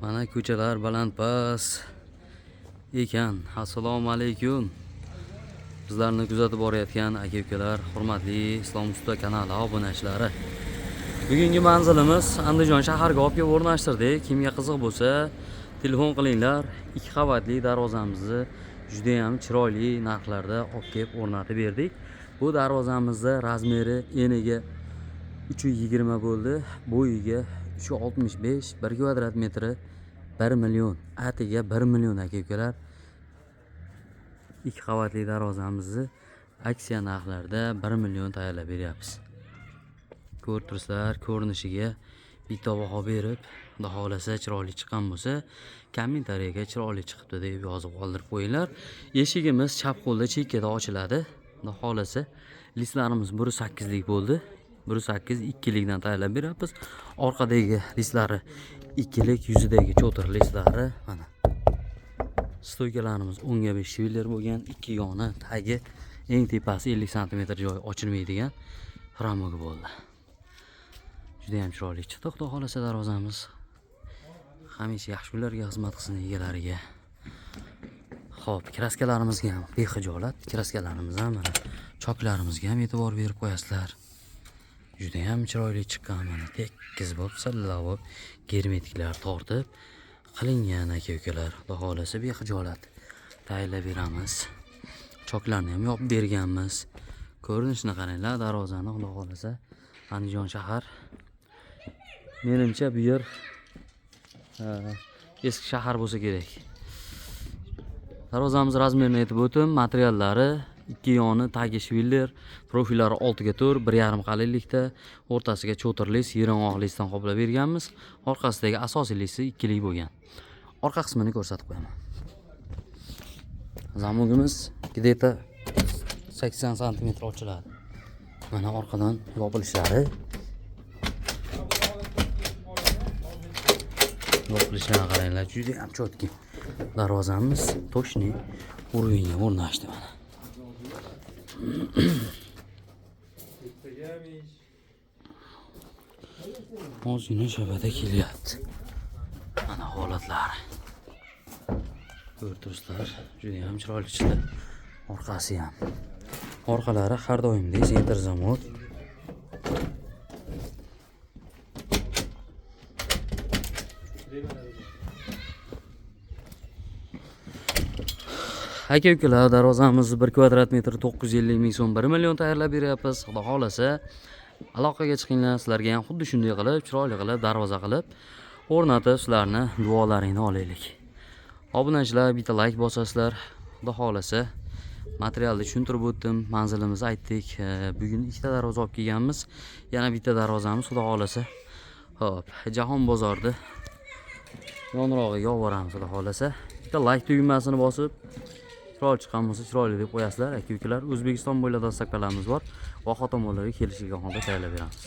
Mana ko'chalar balandpast ekan. Assalomu alaykum. Bizlarni kuzatib borayotgan aka-ukalar, hurmatli Islom Usta kanali obunachilari. Bugungi manzilimiz Andijon shaharga olib kelib o'rnashtirdik. Kimga qiziq bo'lsa, telefon qilinglar. 2 qavatli darvozamizni juda ham chiroyli narxlarda olib kelib o'rnatib berdik. Bu darvozamizda razmeri eniga 320 bo'ldi, bo'yiga 365, 1 kvadrat metri 1 million, atiga 1 million aka-ukalar. 2 qavatli darvozamizni aksiya narxlarda 1 million tayyorlab beryapmiz. Ko'rib turibsizlar, ko'rinishiga bitta baho berib, xudo xolasa chiroyli chiqqan bo'lsa, kommentariyaga chiroyli chiqibdi deb yozib qoldirib qo'yinglar. Eshigimiz chap qo'lda chekkada ochiladi. Xudo xolasa listlarimiz 1.8 lik bo'ldi. 1.8 2 likdan tayyorlab beryapmiz. Orqadagi listlari 2 lik, yuzidagi cho'tir listlari mana. Stoykalarimiz 10 ga 5 shivler bo'lgan, ikki yoni, tagi, eng tepasi 50 sm joy ochilmaydigan ramoga bo'ldi. Juda ham chiroyli chiqdi, xudo xolasa darvozamiz. Hamisha yaxshi kunlarga xizmat qilsin egalariga. Xo'p, kraskalarimizga ham bexijolat, kraskalarimiz ham mana choklarimizga ham e'tibor berib qo'yasizlar. Juda ham chiroyli chiqqan, mana tekis bo'lib, sallab bo'lib, germetiklar tortib qilingan aka-ukalar. Xudo xolasa bexijolat tayyorlab beramiz. Choklarni ham yopib berganmiz. Ko'rinishini qaranglar, darvozani xudo xolasa Andijon shahar. Menimcha bu yer eski shahar bo'lsa kerak. Darvozamiz razmerini aytib o'tim, materiallari ikki yoni tagi shviller, profillari 6 ga 4, 1,5 qalinlikda, o'rtasiga cho'tir lis, yirang'oq lisdan qoplab berganmiz. Orqasidagi asosiy lisi 2 lik bo'lgan. Orqa qismini ko'rsatib qo'yaman. Zamogimiz где-то 80 sm ochiladi. Mana orqadan yopilishlari. Yopilishlari qaranglar, juda ham cho'tki. Darvozamiz to'shni uruviga o'rnashdi mana. Ozgina shabada kelyapti. Mana holatlari. Ko'rib turibsizlar, juda ham chiroyli chiqdi. Orqasi ham. Orqalari har doimdek center zamok. Aka-ukalar, darvozamiz 1 kvadrat metr 950 ming so'm 1 million tayyorlab beryapmiz. Xudo xolasa aloqaga chiqinglar, sizlarga ham xuddi shunday qilib, chiroyli qilib, darvoza qilib o'rnatib, sizlarni duolaringni olaylik. Obunachilar, bitta like bosasizlar. Xudo xolasa materialni tushuntirib o'tdim, manzilimizni aytdik. Bugun ikkita darvoza olib kelganmiz. Yana bitta darvozamiz xudo xolasa. Xo'p, Jahon bozorida yonrog'iga olib boramiz xudo xolasa. Bitta like tugmasini bosib, chiroyli chiqqan bo'lsa chiroyli deb qo'yasizlar aka-ukalar. O'zbekiston bo'ylab dastaklarimiz bor. Va xotomonlarga kelishilgan holda tayyorlab beramiz.